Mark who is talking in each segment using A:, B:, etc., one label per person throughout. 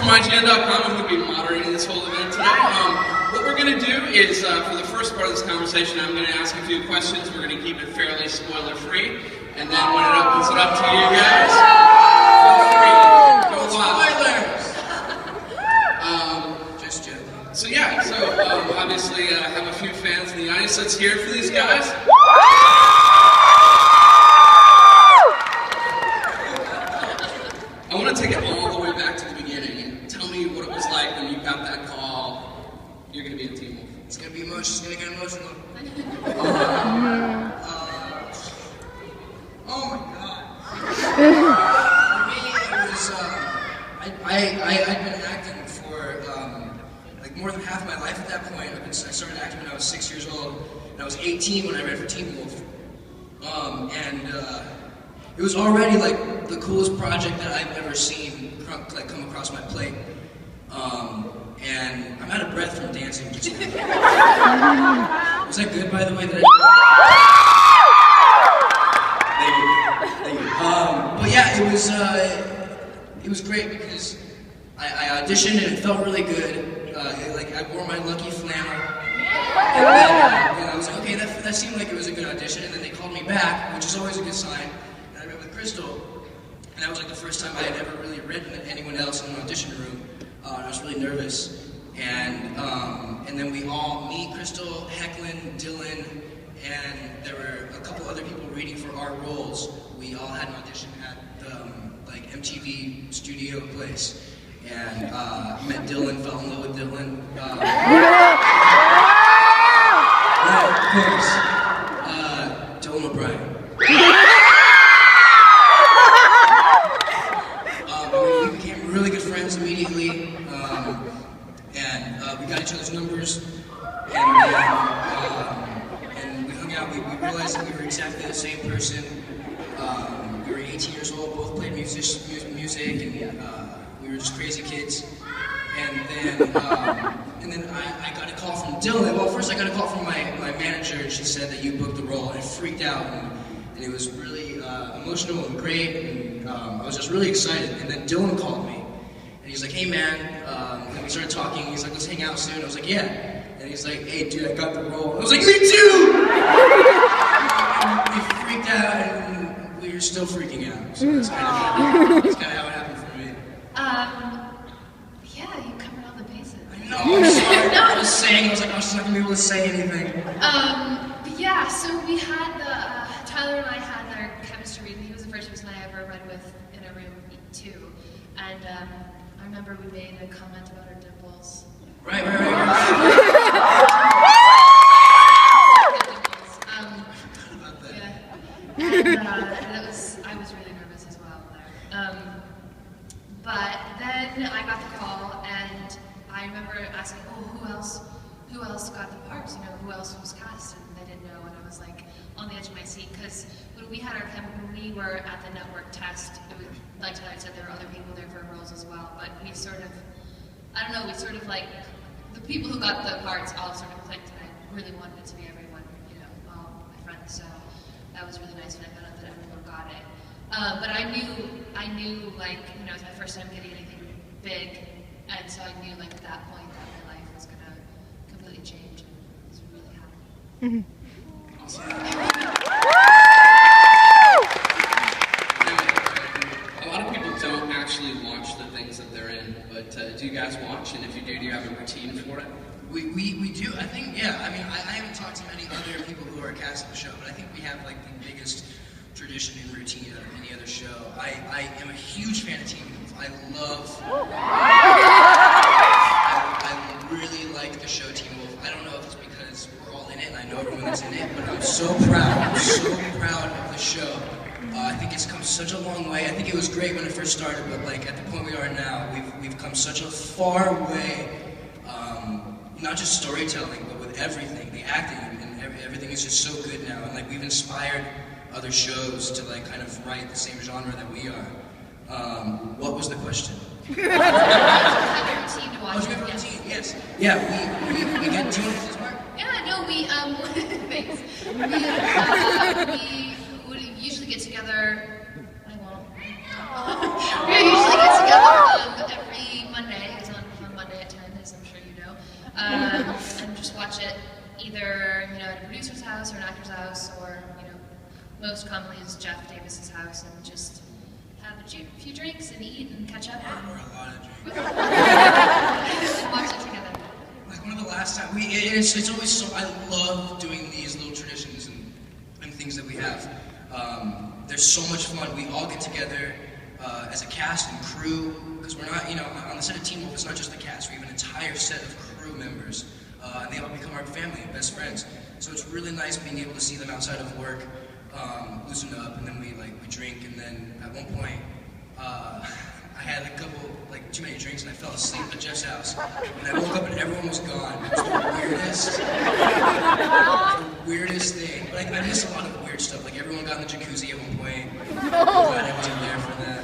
A: MyGN.com. I'm going to be moderating this whole event today. What we're going to do is, for the first part of this conversation, I'm going to ask a few questions. We're going to keep it fairly spoiler-free. And then when it opens it up to you guys, feel free. Go spoilers! Just joking. So yeah, obviously I have a few fans in the audience. Let's hear it for these guys. I want to take it all the way back to the beginning and tell me what it was like when you got that call. You're going to be a Teen Wolf.
B: It's going to be emotional. It's going to get emotional. Oh my God. For me, it was, I'd been acting for like more than half my life at that point. I started acting when I was 6 years old, and I was 18 when I read for Teen Wolf. It was already like the coolest project that I've ever seen like come across my plate. And I'm out of breath from dancing just now. Was that good, by the way? That Thank you. But yeah, it was great because I auditioned and it felt really good. Like I wore my lucky flannel, and then I was like, okay, that seemed like it was a good audition. And then they called me back, which is always a good sign. And I read with Crystal, and that was like the first time I had ever really written anyone else in an audition room. And I was really nervous. And then we all, me, Crystal, Hecklin, Dylan, and there were a couple other people reading for our roles. We all had an audition at the like MTV studio place. And met Dylan, fell in love with Dylan. Right, of course. Dylan O'Brien. We became really good friends immediately. And we got each other's numbers. And we hung out. We realized that we were exactly the same person. We were 18 years old, both played music, and we were just crazy kids. And then I got a call from Dylan. Well, first I got a call from my manager, and she said that you booked the role, and I freaked out. And it was really emotional and great, and I was just really excited. And then Dylan called me, and he's like, hey man, and we started talking. He's like, let's hang out soon. I was like, yeah. And he's like, hey dude, I got the role. I was like, me too! And we freaked out, and we were still freaking out. So that's kind of how it happened for me.
C: Yeah, you covered all the bases.
B: I know, I'm sorry. No. I was just not gonna be able to say anything.
C: But yeah, so we had Tyler and I had our chemistry reading. He was the first person I ever read with in a room too. And I remember we made a comment about our dimples.
B: Right.
C: Dimples.
B: About that.
C: Yeah. And I was really nervous as well there. But then I got the call, and I remember asking, who else got the parts? You know, who else was cast? And they didn't know, and I was like on the edge of my seat, because when we had when we were at the network test, it was, like Tyler said, there were other people there for roles as well, but we sort of, like, the people who got the parts all sort of clicked, and I really wanted it to be everyone, you know, all my friends, so that was really nice when I found out that everyone got it. But I knew, like, you know, it was my first time getting anything big, and so I knew, like, at that point that my life was gonna completely change, and I was really happy.
A: Awesome. A lot of people don't actually watch the things that they're in, but do you guys watch? And if you do you have a routine for it?
B: We do. I think, yeah. I mean, I haven't talked to many other people who are cast in the show, but I think we have like the biggest tradition and routine of any other show. I am a huge fan of Teen Wolf. I really like the show Teen Wolf. I don't know if it's because we're all in it and I know everyone that's in it, but I'm so proud. I'm so proud of the show. I think it's come such a long way. I think it was great when it first started, but like at the point we are now, we've come such a far way. Not just storytelling, but with everything, the acting, and everything is just so good now. And like we've inspired other shows to like kind of write the same genre that we are. What was the question?
C: Have a routine to watch.
B: Oh, do we have a routine? Yes. Yeah, we get tuned to this part.
C: Yeah, no, thanks. We would usually get together. I won't. We usually get together every Monday. and just watch it either at a producer's house or an actor's house, or most commonly is Jeff Davis's house, and just have a few drinks and eat and catch up.
B: Or a lot of drinks.
C: And watch it together.
B: Like one of the last times, it's always so, I love doing these little traditions and things that we have. They're so much fun. We all get together as a cast and crew, because we're not, on the set of Teen Wolf, it's not just the cast. We have an entire set of crew members, and they all become our family and best friends. So it's really nice being able to see them outside of work, loosen up, and then we drink, and then at one point, I had a couple, too many drinks, and I fell asleep at Jeff's house. And I woke up and everyone was gone. It was the weirdest thing. But I miss a lot of weird stuff. Everyone got in the jacuzzi at one point. I wasn't there for that.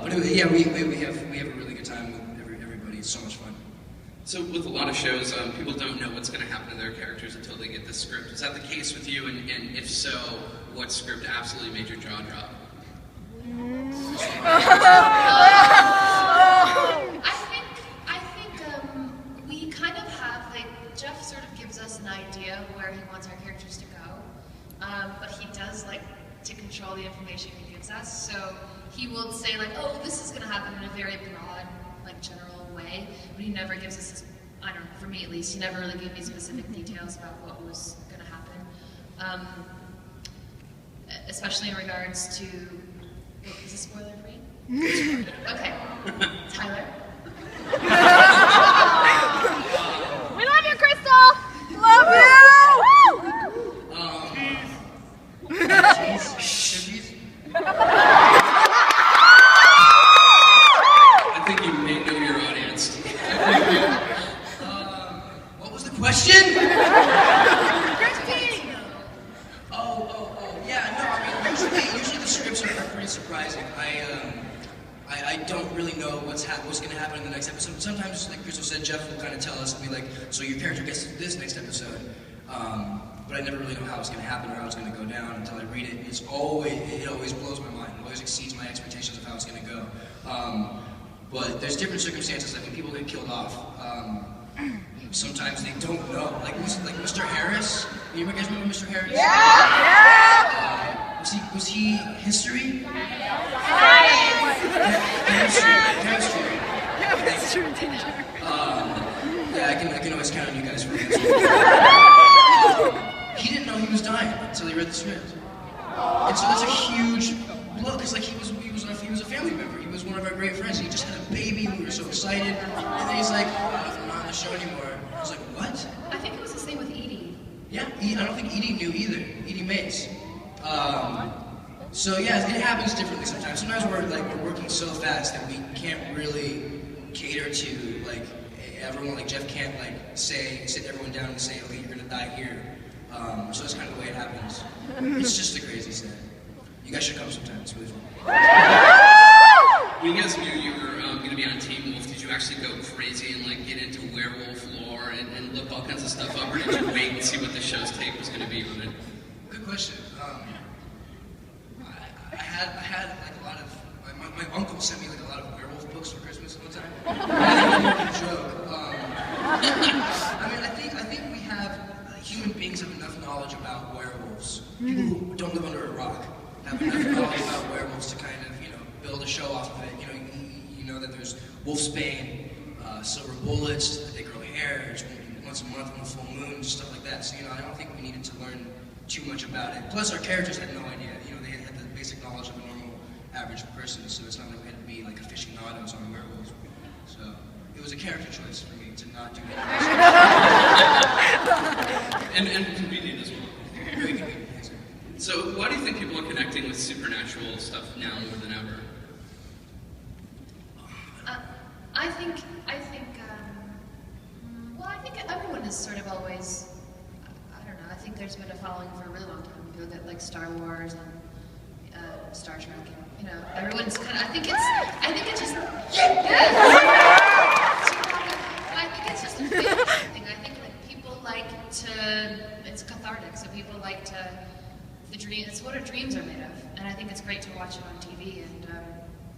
B: But we have a really good time with everybody. It's so much fun.
A: So with a lot of shows, people don't know what's going to happen to their characters until they get the script. Is that the case with you? And if so, what script absolutely made your jaw drop?
C: I think we kind of have, Jeff sort of gives us an idea where he wants our characters to go, but he does to control the information he gives us. So he will say oh, this is going to happen in a very broad, general way, but he never gives us, I don't know, for me at least, he never really gave me specific details about what was going to happen. Especially in regards to, is this spoiler free? Okay. Tyler?
D: We love you, Crystal! Love you!
A: I think you may know your audience.
B: What was the question?
D: Christy!
B: Usually the scripts are pretty surprising. I don't really know what's going to happen in the next episode. Sometimes, like Crystal said, Jeff will kind of tell us and be like, so your character gets to this next episode. But I never really know how it's going to happen or how it's going to go down until I read it. It always blows my mind. It always exceeds my expectations of how it's going to go. But there's different circumstances, when people get killed off. Sometimes they don't know. Like Mr. Harris. You guys remember Mr. Harris?
D: Yeah!
B: Was he history?
D: Chemistry teacher.
B: I can always count on you guys for this. He didn't know he was dying until he read the script. And so that's a huge blow, because he was a family member. He was one of our great friends. He just had a baby, and we were so excited. And then he's like, I'm not on the show anymore. I was like, what?
C: I think it was the same with Edie.
B: Yeah, I don't think Edie knew either. Edie Mays. So yeah, it happens differently sometimes. Sometimes we're working so fast that we can't really cater to everyone. Jeff can't sit everyone down and say, okay, you're gonna die here. So that's kind of the way it happens. It's just a crazy set. You guys should come sometime. It's really fun.
A: When you guys knew you were going to be on Teen Wolf, did you actually go crazy and get into werewolf lore and look all kinds of stuff up, or did you wait and see what the show's take was going to be on it?
B: Good question. I had a lot of my uncle sent me a lot of werewolf books for Christmas one time. I think joke. I think we have human beings have enough knowledge about werewolves. People who don't live under a rock have enough knowledge about werewolves to kind of build a show off of it. You know that there's wolfsbane, silver bullets, that they grow hair once a month on the full moon, just stuff like that. So I don't think we needed to learn too much about it. Plus, our characters had no idea. They had the basic knowledge of a normal, average person. So it's not like we had to be aficionados on werewolves. So it was a character choice for me to not do that.
A: and convenient as well.
B: Very convenient.
A: So why do you think people are connecting with supernatural stuff now more than ever?
C: I think everyone is sort of always, I don't know, I think there's been a following for a really long time. If you look at Star Wars and Star Trek, everyone's kind of, I think it's just, I think it's just a thing. I think people like to, it's cathartic, so people like to, it's what our dreams are made of, and I think it's great to watch it on TV, and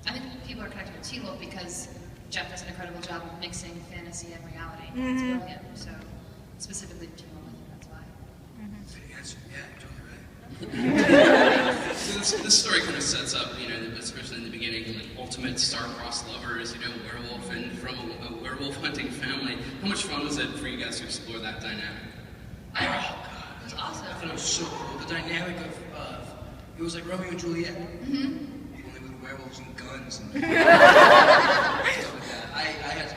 C: I think people are connected with Teen Wolf because Jeff does an incredible job of mixing fantasy and reality. It's brilliant. So specifically to team up with him, that's why.
B: Good answer. Yeah, totally right.
A: So this story kind of sets up, especially in the beginning, like ultimate star-crossed lovers, werewolf and from a werewolf hunting family. How much fun was it for you guys to explore that dynamic?
B: Oh, God.
C: It was awesome.
B: I thought it was so cool. The dynamic of it was like Romeo and Juliet. Only with werewolves and guns and stuff like that. I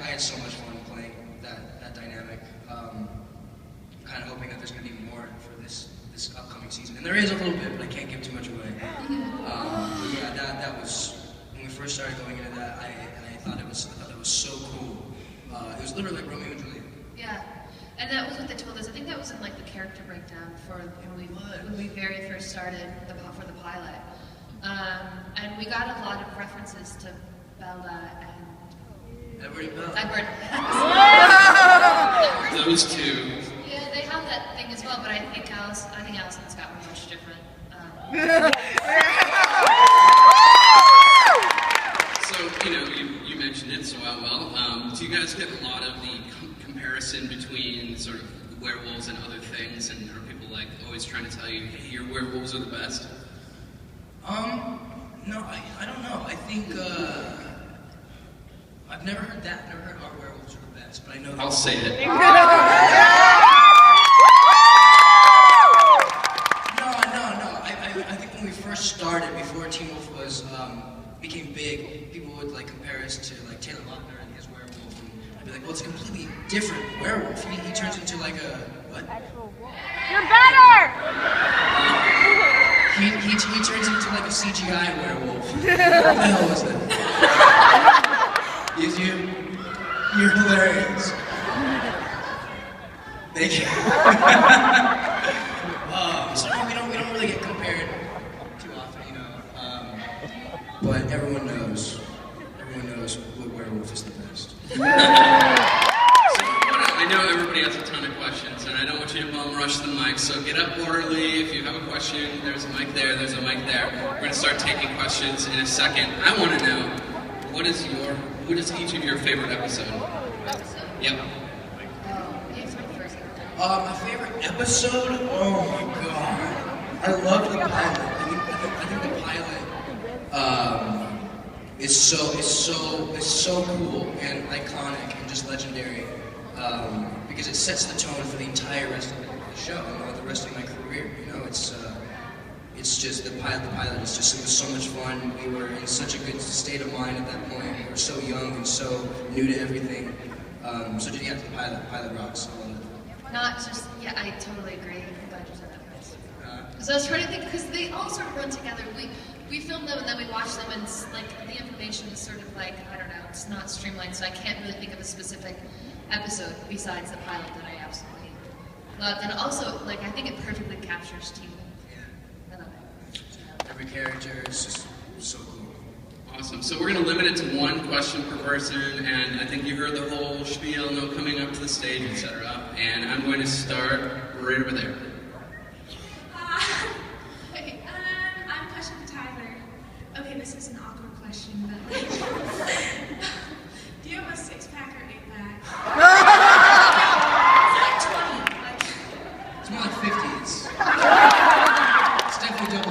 B: had so much fun playing that dynamic. I'm kind of hoping that there's going to be more for this upcoming season. And there is a little bit, but I can't give too much away. But yeah, that was, when we first started going into that, I thought that was so cool. It was literally like Romeo and Juliet.
C: Yeah. And that was what they told us. I think that was in like the character breakdown for when we very first started for the pilot. And we got a lot of references to Bella and
B: Edward and Bella.
C: Edward.
A: Those two.
C: Yeah, they have that thing as well, but I think Allison and Scott were much different.
A: So, you mentioned it so well. Do you guys get a lot of the comparison between sort of werewolves and other things, and are people like always trying to tell you, hey, your werewolves are the best?
B: No, I don't know. I think, I've never heard that. Never heard our werewolves are the best, but I know that.
A: I'll say it.
B: No. I think when we first started, before Teen Wolf became big, people would like compare us to like Taylor Lautner and his werewolf, and I'd be like, well, it's a completely different werewolf. He turns into like a what?
D: You're better!
B: He turns into like a CGI werewolf. What the hell was that? You're hilarious. Thank you. So no, we don't really get compared too often, but everyone knows what werewolf is the best.
A: So, I know everybody has a ton of questions, and I don't want you to bum rush the mic, so get up orderly. If you have a question, there's a mic there, there's a mic there. We're going to start taking questions in a second. I want to know, what is each of your favorite episode? Yep.
B: My favorite episode? Oh my god. I love the pilot. I think the pilot is so cool and iconic and just legendary. Because it sets the tone for the entire rest of the show and the rest of my career. It's just the pilot is just, it was so much fun. We were in such a good state of mind at that point. We were so young and so new to everything. So yeah, the pilot rocks. I love it.
C: I totally agree. I'm glad you said that, Chris. Because I was trying to think, because they all sort of run together. We film them and then we watch them, and like the information is sort of like, I don't know, it's not streamlined, so I can't really think of a specific episode besides the pilot that I absolutely loved. And also, like, I think it perfectly captures Teen Wolf.
B: Yeah.
C: I love it.
B: Every character is just so cool.
A: Awesome. So we're going to limit it to one question per person, and I think you heard the whole spiel, no coming up to the stage, etc. And I'm going to start right over there.
E: Okay, I'm a question for Tyler. Okay, this is an awkward question, but like,